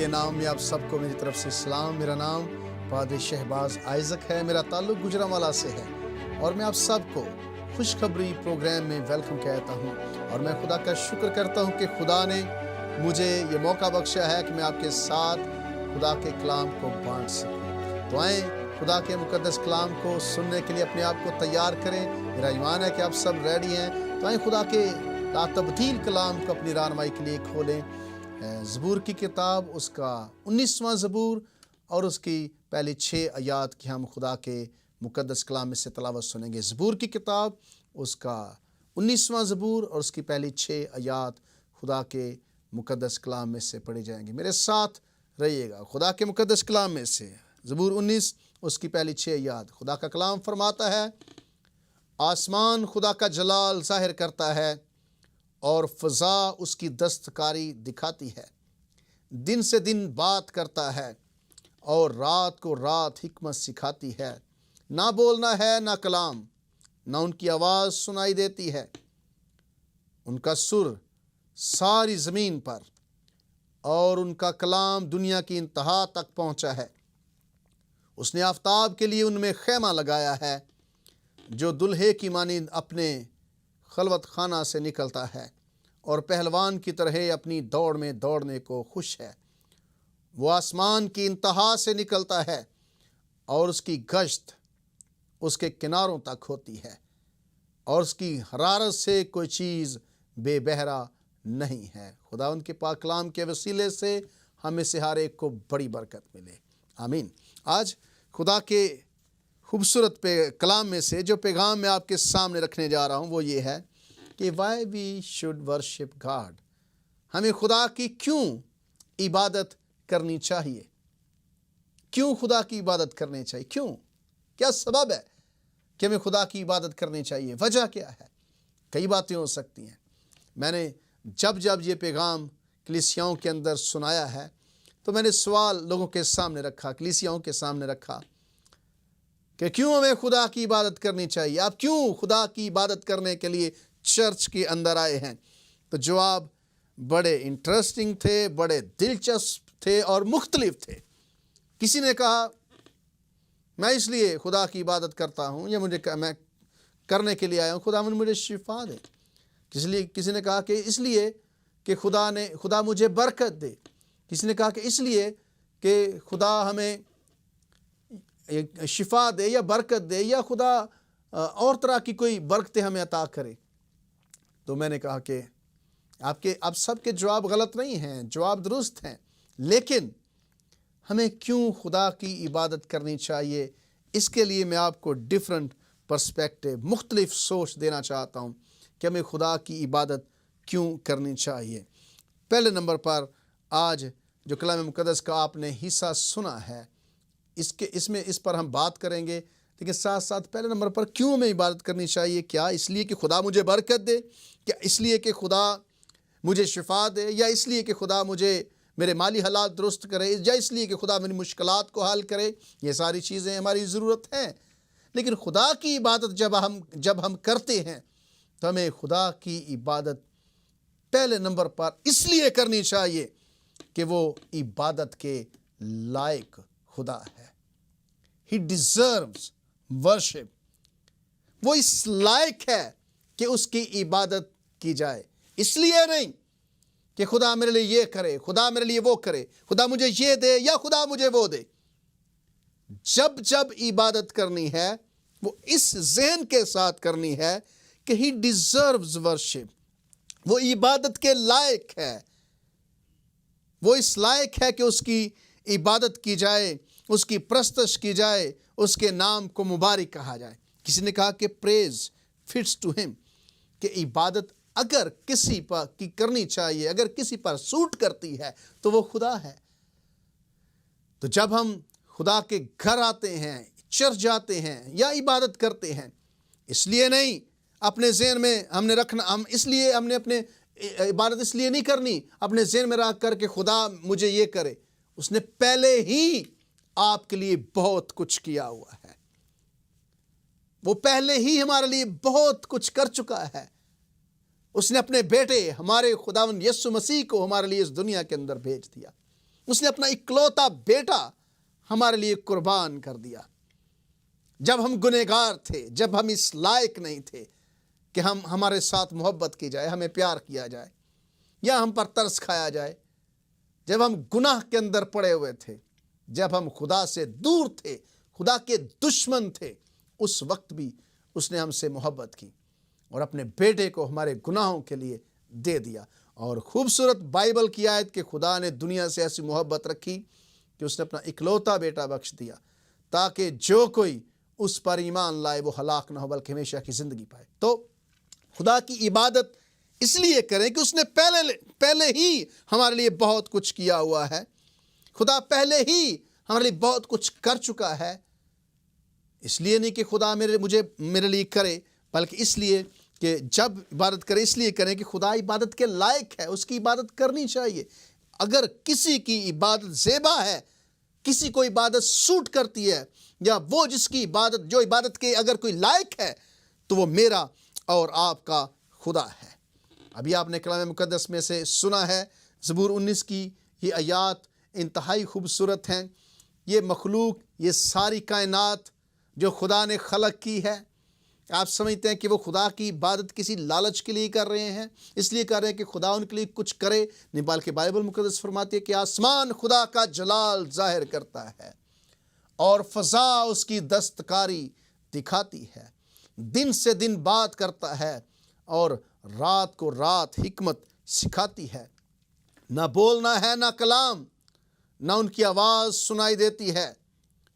के नाम में आप सबको मेरी तरफ से सलाम। मेरा नाम पादरी शहबाज आइजक है। मेरा ताल्लुक गुजरांवाला से है और मैं आप सबको खुशखबरी प्रोग्राम में वेलकम कहता हूँ। और मैं खुदा का शुक्र करता हूँ कि खुदा ने मुझे ये मौका बख्शा है कि मैं आपके साथ खुदा के कलाम को बांट सकूँ। तो आएँ खुदा के मुकद्दस कलाम को सुनने के लिए अपने आप को तैयार करें। मेरा ईमान है कि आप सब रेडी हैं। तो आएँ खुदा के लातब्दील कलाम को अपनी रहनुमाई के लिए खोलें। ज़बूर की किताब उसका 19वां ज़बूर और उसकी पहली 6 आयात की हम खुदा के मुकद्दस कलाम में से तिलावत सुनेंगे। ज़बूर की किताब उसका 19वां ज़बूर और उसकी पहली 6 आयात खुदा के मुकद्दस कलाम में से पढ़ी जाएंगी। मेरे साथ रहिएगा। खुदा के मुकद्दस कलाम में से ज़बूर 19 उसकी पहली 6 आयात। खुदा का कलाम फरमाता है, आसमान खुदा का जलाल ज़ाहिर करता है और फ़ज़ा उसकी दस्तकारी दिखाती है। दिन से दिन बात करता है और रात को रात हिकमत सिखाती है। ना बोलना है ना कलाम, ना उनकी आवाज़ सुनाई देती है। उनका सुर सारी ज़मीन पर और उनका कलाम दुनिया की इंतहा तक पहुँचा है। उसने आफ़ताब के लिए उनमें खैमा लगाया है, जो दुल्हे की मानिंद अपने खलवत खाना से निकलता है और पहलवान की तरह अपनी दौड़ में दौड़ने को खुश है। वो आसमान की इंतहा से निकलता है और उसकी गश्त उसके किनारों तक होती है और उसकी हरारत से कोई चीज़ बेबहरा नहीं है। खुदा उनके पाक कलाम के वसीले से हमें से हर एक को बड़ी बरकत मिले, आमीन। आज खुदा के खूबसूरत कलाम में से जो पैगाम मैं आपके सामने रखने जा रहा हूँ वो ये है कि why we should worship God. हमें खुदा की क्यों इबादत करनी चाहिए, क्यों खुदा की इबादत करनी चाहिए, क्यों, क्या सबब है कि हमें खुदा की इबादत करनी चाहिए, वजह क्या है। कई बातें हो सकती हैं। मैंने जब जब ये पैगाम कलीसियाओं के अंदर सुनाया है तो मैंने सवाल लोगों के सामने रखा, कलीसियाओं के सामने रखा कि क्यों हमें खुदा की इबादत करनी चाहिए, आप क्यों खुदा की इबादत करने के लिए चर्च के अंदर आए हैं। तो जवाब बड़े इंटरेस्टिंग थे, बड़े दिलचस्प थे और मुख्तलिफ थे। किसी ने कहा मैं इसलिए खुदा की इबादत करता हूँ, या मैं करने के लिए आया हूँ, खुदा मुझे शिफा दे। किसी ने कहा कि इसलिए कि खुदा मुझे बरकत दे। किसी ने कहा कि इसलिए कि खुदा हमें शिफा दे या बरकत दे, या खुदा और तरह की कोई बरकतें हमें अता करे। तो मैंने कहा कि आप सबके जवाब गलत नहीं हैं, जवाब दुरुस्त हैं, लेकिन हमें क्यों खुदा की इबादत करनी चाहिए, इसके लिए मैं आपको डिफरेंट पर्सपेक्टिव, मुख्तलिफ सोच देना चाहता हूँ कि हमें खुदा की इबादत क्यों करनी चाहिए। पहले नंबर पर आज जो कलाम मुकद्दस का आपने हिस्सा सुना है, इस पर हम बात करेंगे, लेकिन साथ साथ पहले नंबर पर क्यों हमें इबादत करनी चाहिए। क्या इसलिए कि खुदा मुझे बरकत दे, क्या इसलिए कि खुदा मुझे शिफा दे, या इसलिए कि खुदा मुझे मेरे माली हालात दुरुस्त करे, या इसलिए कि खुदा मेरी मुश्किलात को हल करे। ये सारी चीज़ें हमारी ज़रूरत हैं, लेकिन खुदा की इबादत जब हम करते हैं तो हमें खुदा की इबादत पहले नंबर पर इसलिए करनी चाहिए कि वो इबादत के लायक खुदा है। He deserves worship। वो इस लायक है कि उसकी इबादत की जाए। इसलिए नहीं कि खुदा मेरे लिए ये करे, खुदा मेरे लिए वो करे, खुदा मुझे ये दे या खुदा मुझे वो दे। जब इबादत करनी है वो इस ज़हन के साथ करनी है कि he deserves worship। वो इबादत के लायक है, वो इस लायक है कि उसकी इबादत की जाए, उसकी प्रस्तश की जाए, उसके नाम को मुबारक कहा जाए। किसी ने कहा कि प्रेज फिट्स टू हिम, कि इबादत अगर किसी पर की करनी चाहिए, अगर किसी पर सूट करती है तो वो खुदा है। तो जब हम खुदा के घर आते हैं, चर्च जाते हैं या इबादत करते हैं, इसलिए नहीं अपने ज़हन में हमने रखना, हमने अपने इबादत इसलिए नहीं करनी अपने ज़हन में रख कर के खुदा मुझे ये करे। उसने पहले ही आपके लिए बहुत कुछ किया हुआ है, वो पहले ही हमारे लिए बहुत कुछ कर चुका है। उसने अपने बेटे हमारे खुदावंद यीशु मसीह को हमारे लिए इस दुनिया के अंदर भेज दिया। اس نے اپنا اکلوتا بیٹا ہمارے لیے قربان کر دیا۔ جب ہم گنہگار تھے، جب ہم اس لائق نہیں تھے کہ ہمارے ساتھ محبت کی جائے، ہمیں پیار کیا جائے یا ہم پر ترس کھایا جائے، جب ہم گناہ کے اندر پڑے ہوئے تھے، جب ہم خدا سے دور تھے، خدا کے دشمن تھے، اس وقت بھی اس نے ہم سے محبت کی اور اپنے بیٹے کو ہمارے گناہوں کے لیے دے دیا۔ اور خوبصورت بائبل کی آیت کہ خدا نے دنیا سے ایسی محبت رکھی کہ اس نے اپنا اکلوتا بیٹا بخش دیا تاکہ جو کوئی اس پر ایمان لائے وہ ہلاک نہ ہو بلکہ ہمیشہ کی زندگی پائے۔ تو خدا کی عبادت اس لیے کریں کہ اس نے پہلے ہی ہمارے لیے بہت کچھ کیا ہوا ہے۔ خدا پہلے ہی ہمارے لیے بہت کچھ کر چکا ہے۔ اس لیے نہیں کہ خدا میرے لیے کرے، بلکہ اس لیے کہ جب عبادت کریں اس لیے کریں کہ خدا عبادت کے لائق ہے، اس کی عبادت کرنی چاہیے۔ اگر کسی کی عبادت زیبا ہے، کسی کو عبادت سوٹ کرتی ہے، یا وہ جو عبادت کے اگر کوئی لائق ہے، تو وہ میرا اور آپ کا خدا ہے۔ ابھی آپ نے کلام مقدس میں سے سنا ہے، زبور 19 کی یہ آیات انتہائی خوبصورت ہیں۔ یہ مخلوق، یہ ساری کائنات جو خدا نے خلق کی ہے، آپ سمجھتے ہیں کہ وہ خدا کی عبادت کسی لالچ کے لیے کر رہے ہیں، اس لیے کر رہے ہیں کہ خدا ان کے لیے کچھ کرے؟ نہیں، بلکہ بائبل مقدس فرماتی ہے کہ آسمان خدا کا جلال ظاہر کرتا ہے اور فضا اس کی دستکاری دکھاتی ہے۔ دن سے دن بات کرتا ہے اور رات کو رات حکمت سکھاتی ہے۔ نہ بولنا ہے نہ کلام، نہ ان کی آواز سنائی دیتی ہے۔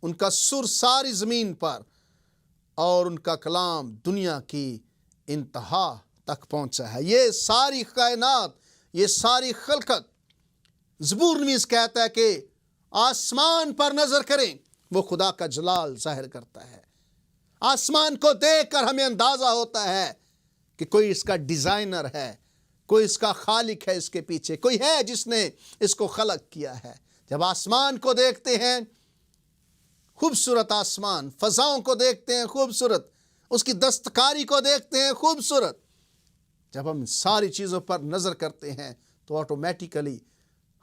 ان کا سر ساری زمین پر اور ان کا کلام دنیا کی انتہا تک پہنچا ہے۔ یہ ساری کائنات، یہ ساری خلقت، زبور نویس کہتا ہے کہ آسمان پر نظر کریں، وہ خدا کا جلال ظاہر کرتا ہے۔ آسمان کو دیکھ کر ہمیں اندازہ ہوتا ہے کہ کوئی اس کا ڈیزائنر ہے، کوئی اس کا خالق ہے، اس کے پیچھے کوئی ہے جس نے اس کو خلق کیا ہے۔ جب آسمان کو دیکھتے ہیں، خوبصورت آسمان، فضاؤں کو دیکھتے ہیں خوبصورت، اس کی دستکاری کو دیکھتے ہیں خوبصورت، جب ہم ساری چیزوں پر نظر کرتے ہیں تو آٹومیٹیکلی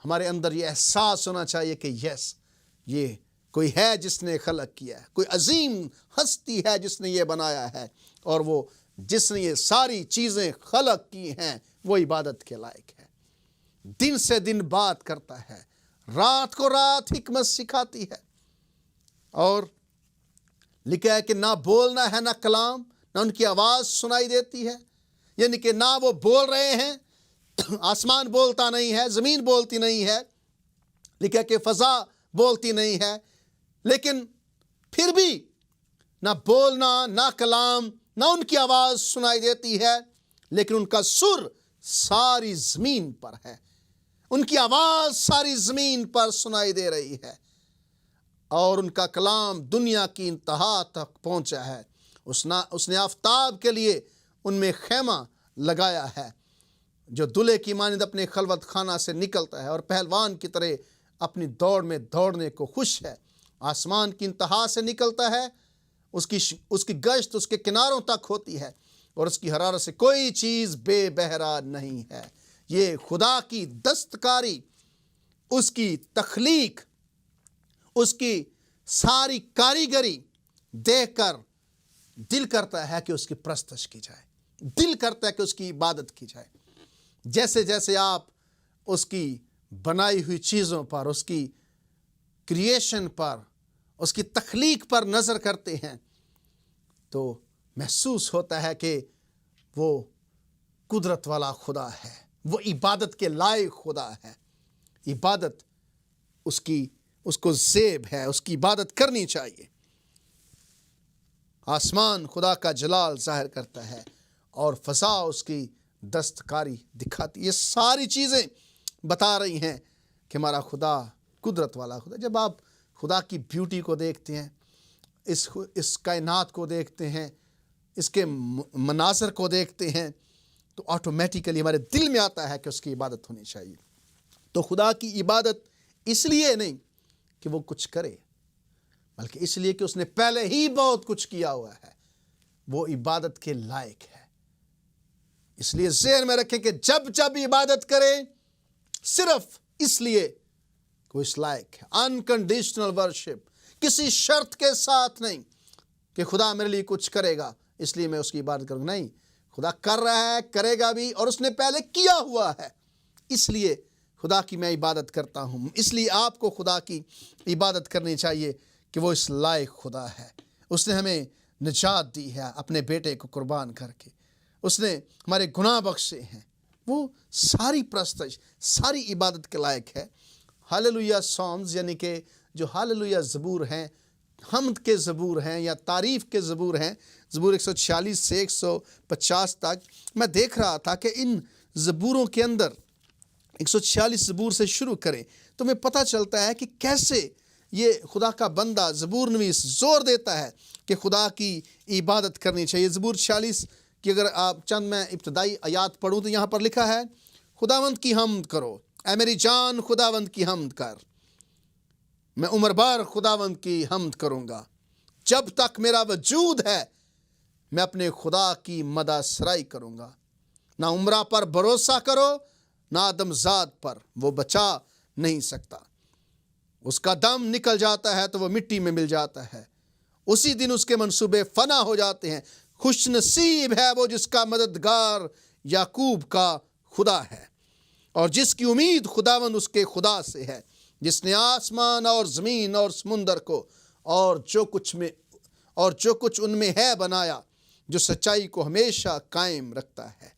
ہمارے اندر یہ احساس ہونا چاہیے کہ یس، یہ کوئی ہے جس نے خلق کیا ہے، کوئی عظیم ہستی ہے جس نے یہ بنایا ہے، اور وہ جس نے یہ ساری چیزیں خلق کی ہیں وہ عبادت کے لائق ہے۔ دن سے دن بات کرتا ہے، رات کو رات حکمت سکھاتی ہے، اور لکھا ہے کہ نہ بولنا ہے نہ کلام، نہ ان کی آواز سنائی دیتی ہے، یعنی کہ نہ وہ بول رہے ہیں، آسمان بولتا نہیں ہے، زمین بولتی نہیں ہے، لکھا ہے کہ فضا بولتی نہیں ہے، لیکن پھر بھی نہ بولنا نہ کلام، نہ ان کی آواز سنائی دیتی ہے، لیکن ان کا سر ساری زمین پر ہے، ان کی آواز ساری زمین پر سنائی دے رہی ہے، اور ان کا کلام دنیا کی انتہا تک پہنچا ہے۔ اس نے آفتاب کے لیے ان میں خیمہ لگایا ہے، جو دلہے کی مانند اپنے خلوت خانہ سے نکلتا ہے اور پہلوان کی طرح اپنی دوڑ میں دوڑنے کو خوش ہے۔ آسمان کی انتہا سے نکلتا ہے، اس کی گشت اس کے کناروں تک ہوتی ہے، اور اس کی حرارت سے کوئی چیز بے بہرا نہیں ہے۔ یہ خدا کی دستکاری، اس کی تخلیق، اس کی ساری کاریگری دیکھ کر دل کرتا ہے کہ اس کی پرستش کی جائے، دل کرتا ہے کہ اس کی عبادت کی جائے۔ جیسے جیسے آپ اس کی بنائی ہوئی چیزوں پر، اس کی کریشن پر، اس کی تخلیق پر نظر کرتے ہیں تو محسوس ہوتا ہے کہ وہ قدرت والا خدا ہے، وہ عبادت کے لائق خدا ہے۔ عبادت اس کو زیب ہے، اس کی عبادت کرنی چاہیے۔ آسمان خدا کا جلال ظاہر کرتا ہے اور فضا اس کی دستکاری دکھاتی۔ یہ ساری چیزیں بتا رہی ہیں کہ ہمارا خدا قدرت والا خدا۔ جب آپ خدا کی بیوٹی کو دیکھتے ہیں، اس کائنات کو دیکھتے ہیں، اس کے مناظر کو دیکھتے ہیں، تو آٹومیٹیکلی ہمارے دل میں آتا ہے کہ اس کی عبادت ہونی چاہیے۔ تو خدا کی عبادت اس لیے نہیں کہ وہ کچھ کرے، بلکہ اس لیے کہ اس نے پہلے ہی بہت کچھ کیا ہوا ہے، وہ عبادت کے لائق ہے۔ اس لیے ذہن میں رکھیں کہ جب عبادت کریں صرف اس لیے کہ वो इस लायक है। अनकंडीशनल वर्शिप, किसी शर्त के साथ नहीं कि खुदा मेरे लिए कुछ करेगा इसलिए मैं उसकी इबादत करूँगा। नहीं, खुदा कर रहा है, करेगा भी, और उसने पहले किया हुआ है, इसलिए खुदा की मैं इबादत करता हूँ। इसलिए आपको खुदा की इबादत करनी चाहिए कि वो इस लायक खुदा है। उसने हमें निजात दी है अपने बेटे को कुर्बान करके, उसने हमारे गुनाह बख्शे हैं। वो सारी प्रस्तश, सारी इबादत के लायक है। हालेलुया सॉन्ग्स यानी कि जो हालेलुया ज़बूर हैं, हम्द के ज़बूर हैं या तारीफ़ के ज़बूर हैं, ज़बूर 146 से 150 तक, मैं देख रहा था कि इन ज़बूरों के अंदर 146 ज़बूर से शुरू करें तो हमें पता चलता है कि कैसे ये खुदा का बंदा ज़बूर नवीस ज़ोर देता है कि खुदा की इबादत करनी चाहिए। ज़बूर 46 की अगर आप चंद मैं इब्तदाई आयात पढ़ूँ तो यहाँ पर लिखा है, खुदावंद की हम्द करो, ऐ मेरी जान खुदावंद की हम्द कर, मैं उम्र भर खुदावंद की हम्द करूँगा। जब तक मेरा वजूद है मैं अपने खुदा की मदासराई करूँगा। ना उम्रा पर भरोसा करो, ना आदमजाद पर, वो बचा नहीं सकता। उसका दम निकल जाता है तो वो मिट्टी में मिल जाता है, उसी दिन उसके मंसूबे फना हो जाते हैं। खुश नसीब है वो जिसका मददगार याकूब का खुदा है और जिसकी उम्मीद खुदावंद उसके खुदा से है, जिसने आसमान और ज़मीन और समुंदर को और जो कुछ उनमें है बनाया, जो सच्चाई को हमेशा कायम रखता है।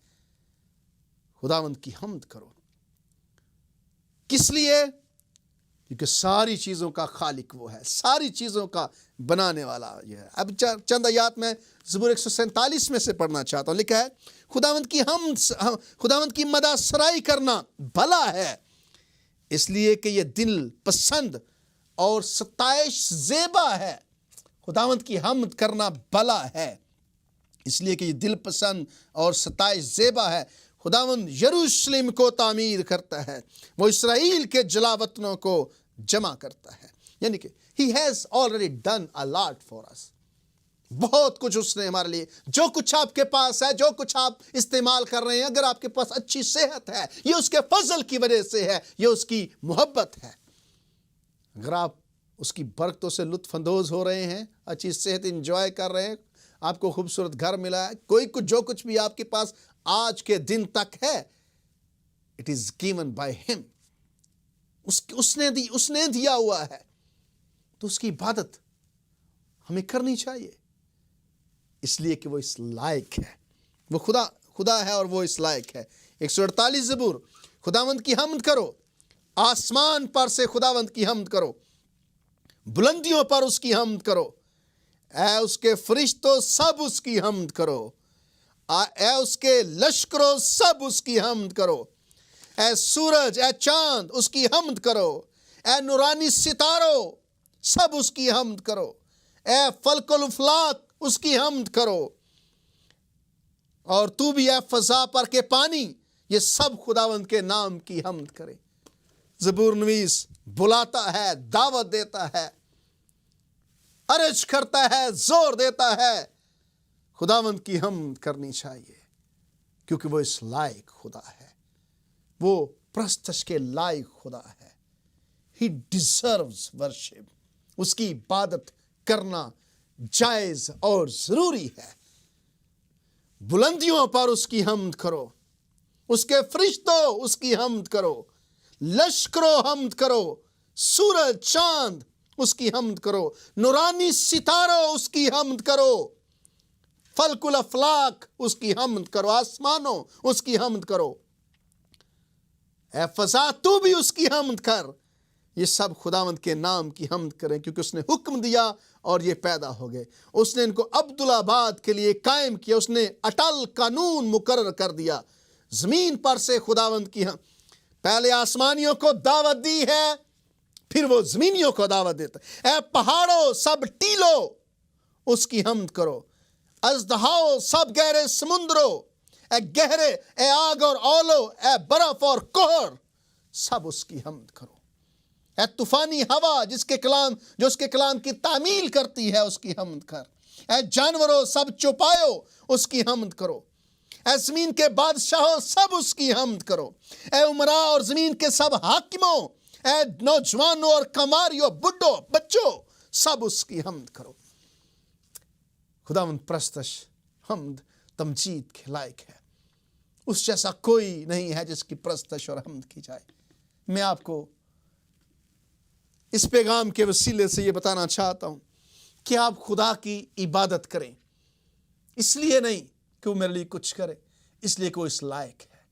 खुदावंद की हम्द करो। किस लिए? क्योंकि सारी चीज़ों का खालिक वो है, सारी चीज़ों का बनाने वाला ये है। अब चंद आयात में ज़बूर 147 में से पढ़ना चाहता हूँ। लिखा है, खुदावंद की मदासराई करना भला है, इसलिए कि ये दिल पसंद और सताइश ज़ेबा है। खुदावंद की हम्द करना भला है, इसलिए कि ये दिल पसंद और सताइश ज़ेबा है। खुदावंद यरूशलेम को तामीर करता है, वो इसराइल के जलावतनों को जमा करता है। यानी कि he has already done a lot for us। बहुत कुछ उसने हमारे लिए, जो कुछ आपके पास है, जो कुछ आप इस्तेमाल कर रहे हैं, अगर आपके पास अच्छी सेहत है, ये उसके फजल की वजह से है, ये उसकी मोहब्बत है। अगर आप उसकी बरकतों से लुत्फ अंदोज हो रहे हैं, अच्छी सेहत इंजॉय कर रहे हैं, आपको खूबसूरत घर मिला है, जो कुछ भी आपके पास आज के दिन तक है, it is given by him. उसने दिया हुआ है, तो उसकी इबादत हमें करनी चाहिए, इसलिए कि वो इस लायक है। वो खुदा है और वो इस लायक है। 148 ज़बूर, खुदावंद की हम्द करो, आसमान पर से खुदावंद की हम्द करो, बुलंदियों पर उसकी हम्द करो, ऐ उसके फरिश्तों सब उसकी हम्द करो, ऐ उसके लश्करों सब उसकी हम्द करो, ऐ सूरज ऐ चांद उसकी हम्द करो, ऐ नूरानी सितारों सब उसकी हम्द करो, ऐ फलकुल अफलाक उसकी हम्द करो, और तू भी ऐ फजा पर के पानी, ये सब खुदावंद के नाम की हम्द करे। ज़बूर नवीस बुलाता है, दावत देता है, अर्ज करता है, जोर देता है, खुदावंद की हम्द करनी चाहिए, क्योंकि वो इस लायक खुदा है, वो प्रस्तश के लायक खुदा है। ही डिजर्व्स वर्शिप। उसकी इबादत करना जायज और जरूरी है। बुलंदियों पर उसकी हम्द करो, उसके फरिश्तों उसकी हम्द करो, लश्करों हम्द करो, सूरज चांद उसकी हम्द करो, नूरानी सितारों उसकी हम्द करो, फलकुल अफलाक उसकी हम्द करो, आसमानों उसकी हम्द करो, ऐ फजा तू भी उसकी हम्द कर। ये सब खुदावंद के नाम की हम्द करें, क्योंकि उसने हुक्म दिया और ये पैदा हो गए। उसने इनको अब्दुल्लाबाद के लिए कायम किया, उसने अटल कानून मुकर्रर कर दिया। जमीन पर से खुदावंद की पहले आसमानियों को दावत दी है, फिर वो जमीनियों को दावत देता है। ऐ पहाड़ों सब टीलों उसकी हम्द करो, अजदहाओ सब गहरे समुद्रों, ऐ गहरे ऐ आग और ओलो, ऐ बर्फ और कोहर सब उसकी हम्द करो। ऐ तूफानी हवा जो उसके कलाम की तामील करती है उसकी हम्द कर। ऐ जानवरों सब चौपायो उसकी हम्द करो, ऐ ज़मीन के बादशाहों सब उसकी हम्द करो, ऐ उमरा और ज़मीन के सब हाकिमों اے نوجوانوں اور کماریوں، بڈھوں، بچوں، سب اس کی حمد کرو۔ خداوند پرستش، حمد، تمجید کے لائق ہے۔ اس جیسا کوئی نہیں ہے جس کی پرستش اور حمد کی جائے۔ میں آپ کو اس پیغام کے وسیلے سے یہ بتانا چاہتا ہوں کہ آپ خدا کی عبادت کریں، اس لیے نہیں کہ وہ میرے لیے کچھ کرے، اس لیے کہ وہ اس لائق ہے،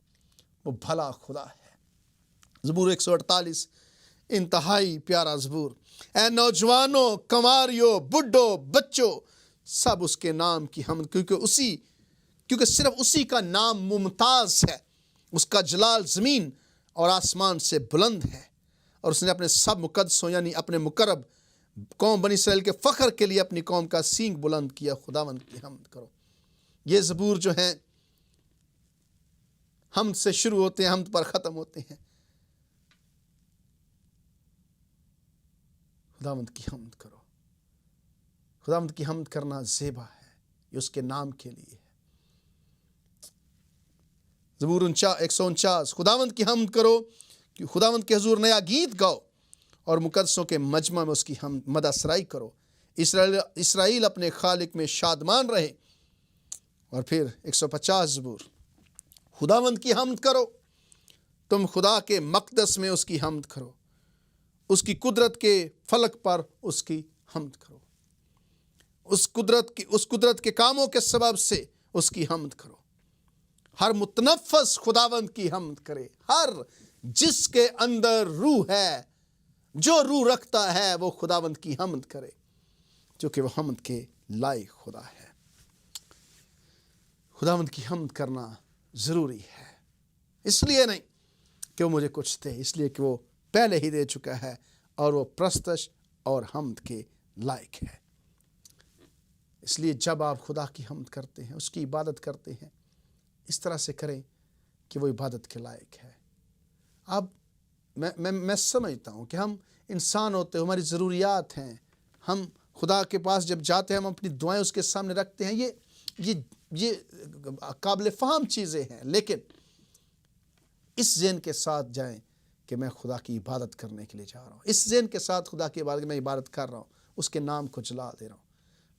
وہ بھلا خدا ہے۔ زبور 148 انتہائی پیارا زبور۔ اے نوجوانوں، کنواریوں، بڈھوں، بچوں، سب اس کے نام کی حمد، کیونکہ صرف اسی کا نام ممتاز ہے، اس کا جلال زمین اور آسمان سے بلند ہے، اور اس نے اپنے سب مقدسوں یعنی اپنے مقرب قوم بنی اسرائیل کے فخر کے لیے اپنی قوم کا سینگ بلند کیا۔ خداوند کی حمد کرو۔ یہ زبور جو ہیں حمد سے شروع ہوتے ہیں، حمد پر ختم ہوتے ہیں۔ خداوند کی حمد کرو۔ خداوند کی حمد کرنا زیبا ہے، یہ اس کے نام کے لیے ہے۔ زبور 149 خداوند کی حمد کرو، کہ خداوند کے حضور نیا گیت گاؤ اور مقدسوں کے مجمع میں اس کی مدح سرائی کرو۔ اسرائیل اپنے خالق میں شادمان رہے۔ اور پھر 150 زبور خداوند کی حمد کرو، تم خدا کے مقدس میں اس کی حمد کرو، اس کی قدرت کے فلک پر اس کی حمد کرو، اس قدرت کے کاموں کے سبب سے اس کی حمد کرو۔ ہر متنفس خداوند کی حمد کرے، ہر جس کے اندر روح ہے، جو روح رکھتا ہے وہ خداوند کی حمد کرے، کیونکہ وہ حمد کے لائق خدا ہے۔ خداوند کی حمد کرنا ضروری ہے، اس لیے نہیں کہ وہ مجھے کچھ دے، اس لیے کہ وہ پہلے ہی دے چکا ہے اور وہ پرستش اور حمد کے لائق ہے۔ اس لیے جب آپ خدا کی حمد کرتے ہیں، اس کی عبادت کرتے ہیں، اس طرح سے کریں کہ وہ عبادت کے لائق ہے۔ اب میں سمجھتا ہوں کہ ہم انسان ہوتے ہیں، ہماری ضروریات ہیں، ہم خدا کے پاس جب جاتے ہیں ہم اپنی دعائیں اس کے سامنے رکھتے ہیں، یہ قابل فہم چیزیں ہیں، لیکن اس ذہن کے ساتھ جائیں کہ میں خدا کی عبادت کرنے کے لیے جا رہا ہوں، اس ذہن کے ساتھ خدا کی عبادت میں عبادت کر رہا ہوں، اس کے نام کو جلا دے رہا ہوں،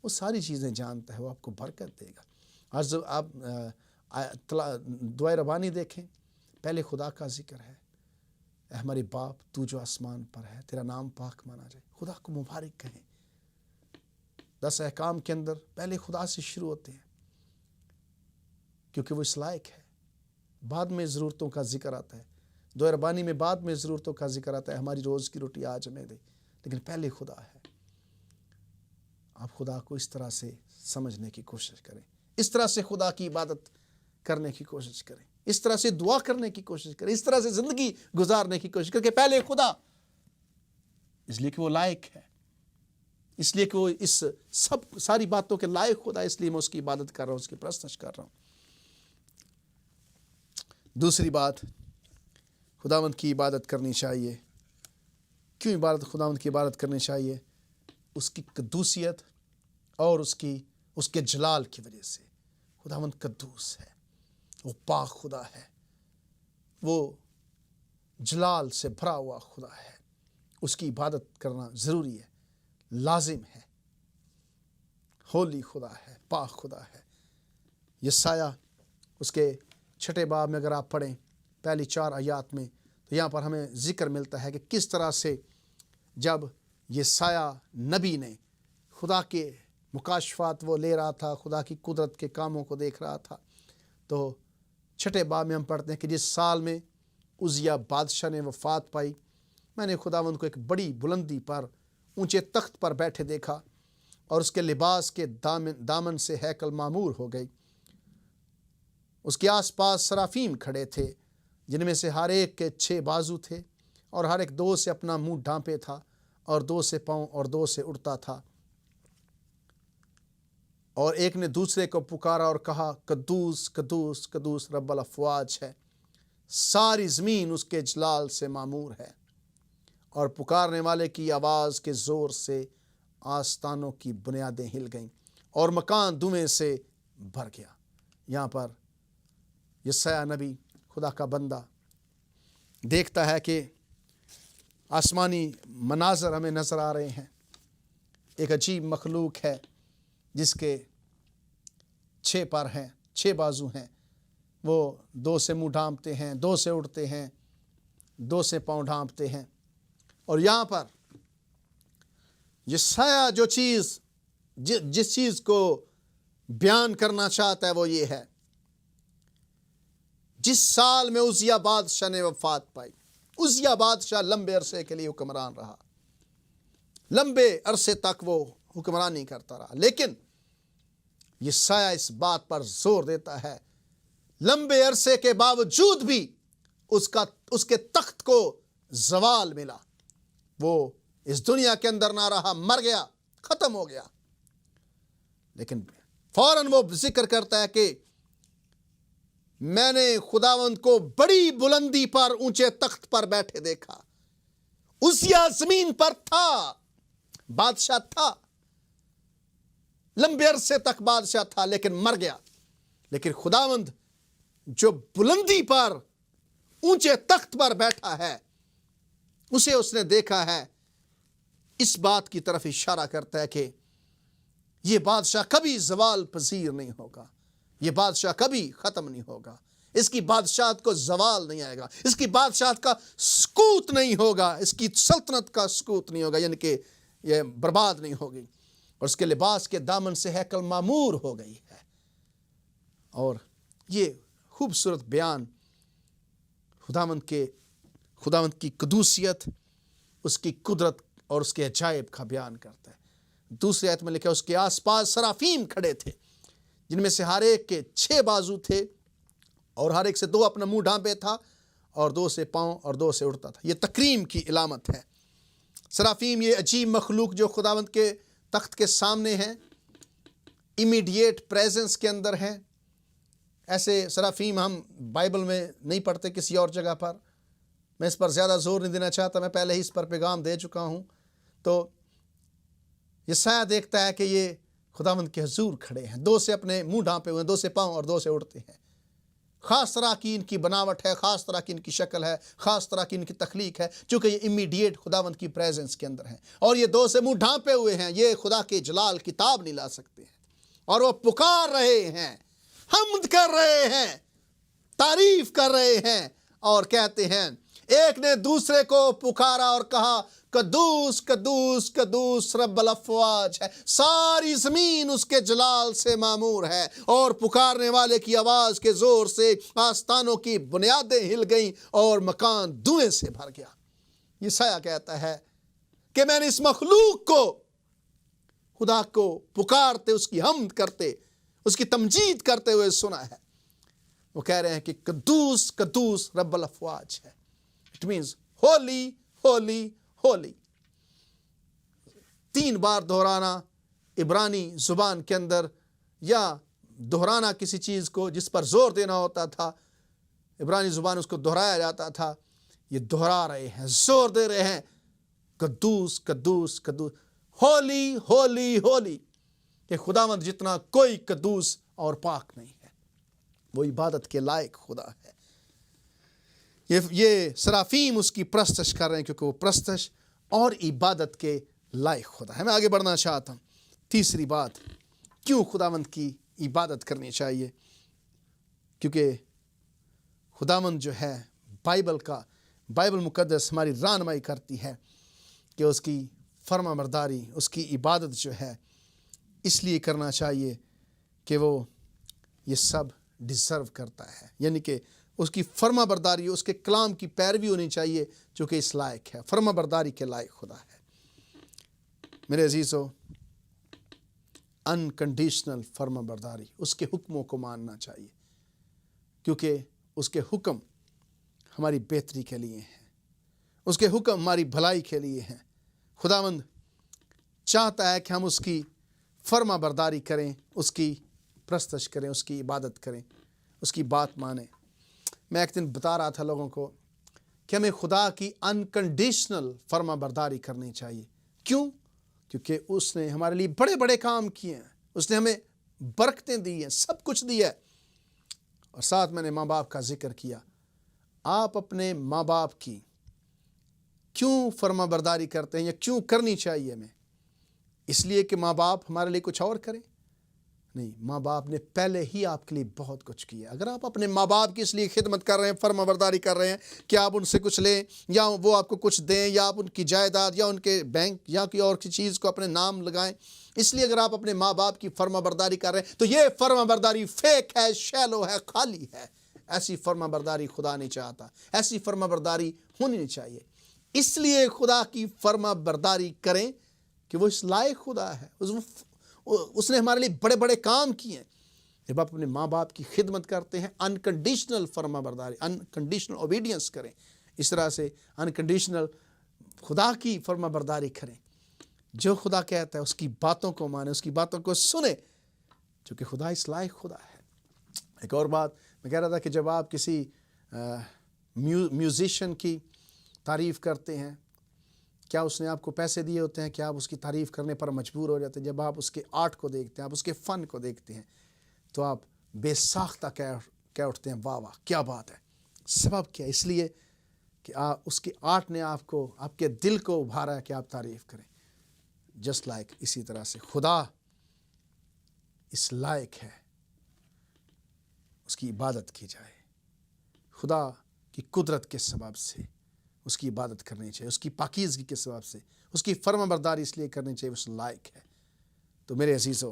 وہ ساری چیزیں جانتا ہے، وہ آپ کو برکت دے گا۔ آج جب آپ دعائے ربانی دیکھیں، پہلے خدا کا ذکر ہے، اے ہمارے باپ تو جو آسمان پر ہے، تیرا نام پاک مانا جائے، خدا کو مبارک کہیں۔ 10 احکام کے اندر پہلے خدا سے شروع ہوتے ہیں، کیونکہ وہ اس لائق ہے۔ بعد میں ضرورتوں کا ذکر آتا ہے، دعائے ربانی میں بعد میں ضرورتوں کا ذکر آتا ہے، ہماری روز کی روٹی آج ہمیں دے، لیکن پہلے خدا ہے۔ آپ خدا کو اس طرح سے سمجھنے کی کوشش کریں، اس طرح سے خدا کی عبادت کرنے کی کوشش کریں، اس طرح سے دعا کرنے کی کوشش کریں، اس طرح سے زندگی گزارنے کی کوشش کریں کہ پہلے خدا، اس لیے کہ وہ لائق ہے، اس لیے کہ وہ اس ساری باتوں کے لائق خدا، اس لیے میں اس کی عبادت کر رہا ہوں، اس کی پرستش کر رہا ہوں۔ دوسری بات، خداوند کی عبادت کرنی چاہیے۔ کیوں خداوند کی عبادت کرنی چاہیے؟ اس کی قدوسیت اور اس کے جلال کی وجہ سے۔ خداوند قدوس ہے، وہ پاک خدا ہے، وہ جلال سے بھرا ہوا خدا ہے، اس کی عبادت کرنا ضروری ہے، لازم ہے۔ ہولی خدا ہے، پاک خدا ہے۔ یسایہ اس کے 6 باب میں اگر آپ پڑھیں پہلی 4 آیات میں، تو یہاں پر ہمیں ذکر ملتا ہے کہ کس طرح سے جب یسایہ نبی نے خدا کے مکاشفات وہ لے رہا تھا، خدا کی قدرت کے کاموں کو دیکھ رہا تھا، تو 6 باب میں ہم پڑھتے ہیں کہ جس سال میں عزیہ بادشاہ نے وفات پائی، میں نے خداوند کو ایک بڑی بلندی پر اونچے تخت پر بیٹھے دیکھا، اور اس کے لباس کے دامن سے ہیکل معمور ہو گئی۔ اس کے آس پاس سرافیم کھڑے تھے، جن میں سے ہر ایک کے 6 بازو تھے، اور ہر ایک 2 سے اپنا منہ ڈھانپے تھا، اور 2 سے پاؤں اور 2 سے اڑتا تھا۔ اور ایک نے دوسرے کو پکارا اور کہا، قدوس قدوس قدوس رب الافواج ہے، ساری زمین اس کے جلال سے معمور ہے۔ اور پکارنے والے کی آواز کے زور سے آستانوں کی بنیادیں ہل گئیں، اور مکان دھویں سے بھر گیا۔ یہاں پر یسایہ نبی، خدا کا بندہ، دیکھتا ہے کہ आसमानी मनाजर हमें नज़र आ रहे हैं। एक अजीब मखलूक है जिसके 6 पर हैं, 6 बाजू हैं। वो 2 से मुंह ढांपते हैं, 2 से उड़ते हैं, 2 से पाँव ढांपते हैं। और यहाँ पर यशायाह जो चीज़ जिस चीज़ को बयान करना चाहता है वो ये है, जिस साल में उज़िया बादशाह ने वफ़ात पाई, उज़िया बादशाह लंबे अरसे के लिए हुक्मरान रहा, लंबे अरसे तक वो हुक्मरानी करता रहा। लेकिन यशायाह इस बात पर जोर देता है, लंबे अरसे के बावजूद भी उसके तख्त को ज़वाल मिला। वो इस दुनिया के अंदर ना रहा, मर गया, ख़त्म हो गया। लेकिन फौरन वो जिक्र करता है कि मैंने खुदावंद को बड़ी बुलंदी पर ऊंचे तख्त पर बैठे देखा। उज़िया ज़मीन पर था, बादशाह था, लंबे अरसे तक बादशाह था, लेकिन मर गया। लेकिन खुदावंद जो बुलंदी पर ऊंचे तख्त पर बैठा है उसे उसने देखा है। इस बात की तरफ इशारा करता है कि ये बादशाह कभी ज़वाल पजीर नहीं होगा, ये बादशाह कभी ख़त्म नहीं होगा, इसकी बादशाहत को ज़वाल नहीं आएगा, इसकी बादशाहत का सकूत नहीं होगा, इसकी सल्तनत का सकूत नहीं होगा, यानी कि ये बर्बाद नहीं होगी। और उसके लिबास के दामन से हैकल मामूर हो गई है। और ये खूबसूरत बयान खुदावंद की कदूसियत, उसकी कुदरत और उसके अजायब का बयान करता है। दूसरी आयत में लिखा है, उसके आसपास सराफीम खड़े थे, जिनमें से हर एक के 6 बाजू थे और हर एक से 2 अपना मुंह ढांपे था और 2 से पाँव और 2 से उड़ता था। ये तकरीम की इलामत है। सराफीम ये अजीब मखलूक जो खुदावंद के तख्त के सामने हैं, इमीडिएट प्रेजेंस के अंदर हैं। ऐसे सराफीम हम बाइबल में नहीं पढ़ते किसी और जगह पर। मैं इस पर ज़्यादा जोर नहीं देना चाहता, मैं पहले ही इस पर पैगाम दे चुका हूँ। तो यशायाह देखता है कि ये खुदावंद के हुजूर खड़े हैं, 2 से अपने मुंह ढांपे हुए हैं, 2 से पाँव और 2 से उड़ते हैं। ख़ास तरह की इनकी बनावट है, ख़ास तरह की इनकी शक्ल है, ख़ास तरह की इनकी तख्लीक है, चूँकि ये इमीडिएट खुदावंद की प्रेजेंस के अंदर हैं। और ये 2 से मुंह ढांपे हुए हैं, ये खुदा के जलाल किताब नहीं ला सकते हैं। और वो पुकार रहे हैं, हम्द कर रहे हैं, तारीफ कर रहे हैं और कहते हैं, एक ने दूसरे को पुकारा और कहा, कदूस कदूस कदूस रब्बुल अफ़वाज है, सारी ज़मीन उसके जलाल से मामूर है। और पुकारने वाले की आवाज़ के ज़ोर से आस्तानों की बुनियादें हिल गईं और मकान धुएं से भर गया। यशायाह कहता है कि मैंने इस मखलूक को, खुदा को पुकारते, उसकी हम्द करते, उसकी तमजीद करते हुए सुना है। वो कह रहे हैं कि कदूस कदूस रब्बुल अफ़वाज है। It means Holi Holi Holi. 3 बार दोहराना इब्रानी ज़ुबान के अंदर, या दोहराना किसी चीज़ को जिस पर जोर देना होता था, इब्रानी ज़ुबान उसको दोहराया जाता था। ये दोहरा रहे हैं, जोर दे रहे हैं, कदूस कदूस कदूस, होली होली होली। कि खुदावंद जितना कोई कदूस और पाक नहीं है, वो इबादत के लायक खुदा है। ये सराफीम उसकी प्रस्तश कर रहे हैं क्योंकि वो प्रस्तश और इबादत के लायक खुदा है। मैं आगे बढ़ना चाहता हूँ। तीसरी बात, क्यों खुदावंद की इबादत करनी चाहिए? क्योंकि खुदावंद जो है, बाइबल मुकद्दस हमारी रहनुमाई करती है कि उसकी फरमाबरदारी, उसकी इबादत जो है इसलिए करना चाहिए कि वो ये सब डिज़र्व करता है। यानी कि उसकी फरमाबरदारी, उसके कलाम की पैरवी होनी चाहिए जो कि इस लायक है, फरमाबरदारी के लायक खुदा है। मेरे अजीज़ों, अनकंडीशनल फरमाबरदारी, उसके हुक्मों को मानना चाहिए क्योंकि उसके हुक्म हमारी बेहतरी के लिए हैं, उसके हुक्म हमारी भलाई के लिए हैं। खुदावंद चाहता है कि हम उसकी फरमाबरदारी करें, उसकी प्रस्तश करें, उसकी इबादत करें, उसकी बात मानें। मैं एक दिन बता रहा था लोगों को कि हमें खुदा की अनकंडीशनल फरमाबरदारी करनी चाहिए। क्यों? क्योंकि उसने हमारे लिए बड़े बड़े काम किए हैं, उसने हमें बरकतें दी हैं, सब कुछ दिया है। और साथ मैंने माँ बाप का जिक्र किया। आप अपने माँ बाप की کیوں فرما برداری کرتے ہیں یا کیوں کرنی چاہیے ہمیں؟ اس لیے کہ ماں باپ ہمارے لیے کچھ اور کریں؟ نہیں، ماں باپ نے پہلے ہی آپ کے لیے بہت کچھ کیا۔ اگر آپ اپنے ماں باپ کی اس لیے خدمت کر رہے ہیں، فرما برداری کر رہے ہیں کہ آپ ان سے کچھ لیں یا وہ آپ کو کچھ دیں، یا آپ ان کی جائیداد یا ان کے بینک یا کوئی اور کی چیز کو اپنے نام لگائیں، اس لیے اگر آپ اپنے ماں باپ کی فرما برداری کر رہے ہیں تو یہ فرما برداری فیک ہے، شیلو ہے، خالی ہے۔ ایسی فرما برداری خدا نہیں چاہتا، ایسی فرما برداری ہونی نہیں چاہیے۔ اس لیے خدا کی فرما برداری کریں کہ وہ اس لائق خدا ہے، اس نے ہمارے لیے بڑے بڑے کام کیے ہیں۔ جب آپ اپنے ماں باپ کی خدمت کرتے ہیں، انکنڈیشنل فرما برداری، انکنڈیشنل اوبیڈینس کریں، اس طرح سے انکنڈیشنل خدا کی فرما برداری کریں۔ جو خدا کہتا ہے اس کی باتوں کو مانیں، اس کی باتوں کو سنیں، چونکہ خدا اس لائق خدا ہے۔ ایک اور بات میں کہہ رہا تھا کہ جب آپ کسی میوزیشین کی تعریف کرتے ہیں، کیا اس نے آپ کو پیسے دیے ہوتے ہیں کہ آپ اس کی تعریف کرنے پر مجبور ہو جاتے ہیں؟ جب آپ اس کے آرٹ کو دیکھتے ہیں، آپ اس کے فن کو دیکھتے ہیں، تو آپ بے ساختہ کہہ اٹھتے ہیں، واہ واہ کیا بات ہے۔ سبب کیا؟ اس لیے کہ اس کے آرٹ نے آپ کو، آپ کے دل کو ابھارا ہے کہ آپ تعریف کریں۔ جسٹ لائک اسی طرح سے خدا اس لائق ہے اس کی عبادت کی جائے۔ خدا کی قدرت کے سبب سے اس کی عبادت کرنی چاہیے، اس کی پاکیزگی کے سبب سے اس کی فرما برداری اس لیے کرنی چاہیے، اس لائق ہے۔ تو میرے عزیزو،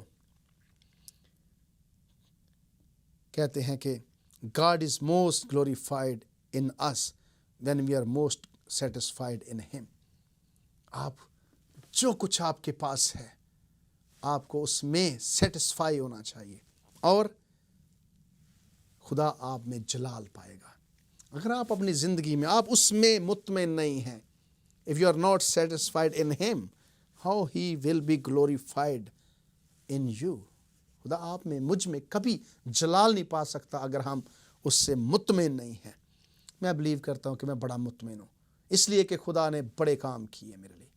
کہتے ہیں کہ God is most glorified in us when we are most satisfied in him۔ آپ جو کچھ آپ کے پاس ہے، آپ کو اس میں سیٹسفائی ہونا چاہیے، اور خدا آپ میں جلال پائے گا۔ اگر آپ اپنی زندگی میں آپ اس میں مطمئن نہیں ہیں، if you are not satisfied in him, how he will be glorified in you۔ خدا آپ میں، مجھ میں کبھی جلال نہیں پا سکتا اگر ہم اس سے مطمئن نہیں ہیں۔ میں بلیو کرتا ہوں کہ میں بڑا مطمئن ہوں، اس لیے کہ خدا نے بڑے کام کیے میرے لیے۔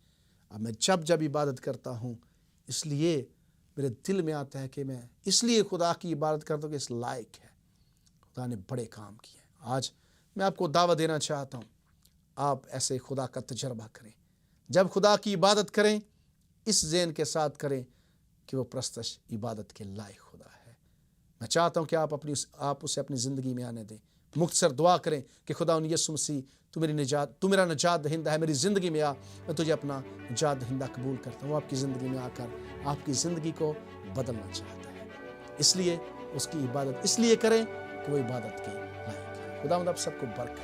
اب میں جب عبادت کرتا ہوں، اس لیے میرے دل میں آتا ہے کہ میں اس لیے خدا کی عبادت کرتا ہوں کہ اس لائق ہے، خدا نے بڑے کام کیے۔ آج میں آپ کو دعوت دینا چاہتا ہوں، آپ ایسے خدا کا تجربہ کریں۔ جب خدا کی عبادت کریں، اس ذہن کے ساتھ کریں کہ وہ پرستش عبادت کے لائق خدا ہے۔ میں چاہتا ہوں کہ آپ اسے اپنی زندگی میں آنے دیں۔ مختصر دعا کریں کہ خدا یسوع مسیح، تو میرا نجات دہندہ ہے، میری زندگی میں آ، میں تجھے اپنا نجات دہندہ قبول کرتا ہوں۔ وہ آپ کی زندگی میں آ کر آپ کی زندگی کو بدلنا چاہتا ہے، اس لیے اس کی عبادت اس لیے کریں کہ وہ عبادت کے لائق ہے۔ خدا آپ سب کو برکت۔